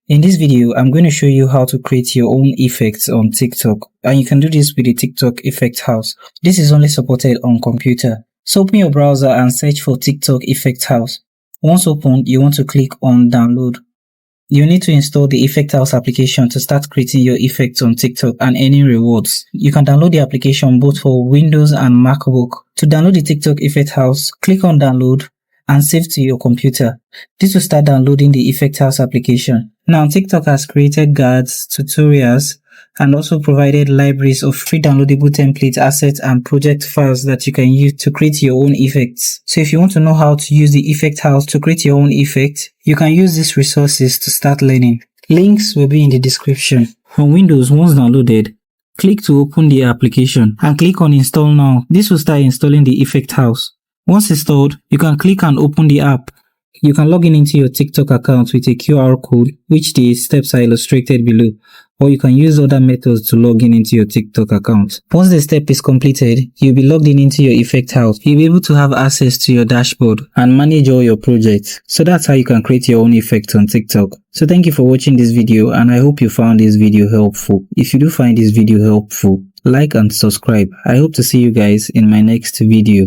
In this video, I'm going to show you how to create your own effects on TikTok, and you can do this with the TikTok Effect House. This is only supported on computer. So open your browser and search for TikTok Effect House. Once opened, you want to click on download. You need to install the Effect House application to start creating your effects on TikTok and earning rewards. You can download the application both for Windows and MacBook. To download the TikTok Effect House, click on download and save to your computer. This will start downloading the Effect House application. Now, TikTok has created guides, tutorials, and also provided libraries of free downloadable templates, assets, and project files that you can use to create your own effects. So if you want to know how to use the Effect House to create your own effect, you can use these resources to start learning. Links will be in the description. On Windows, once downloaded, click to open the application and click on Install Now. This will start installing the Effect House. Once installed, you can click and open the app. You can log in into your TikTok account with a QR code, which the steps are illustrated below, or you can use other methods to log in into your TikTok account. Once the step is completed, you'll be logged in into your Effect House. You'll be able to have access to your dashboard and manage all your projects. So that's how you can create your own effects on TikTok. So thank you for watching this video, and I hope you found this video helpful. If you do find this video helpful, like and subscribe. I hope to see you guys in my next video.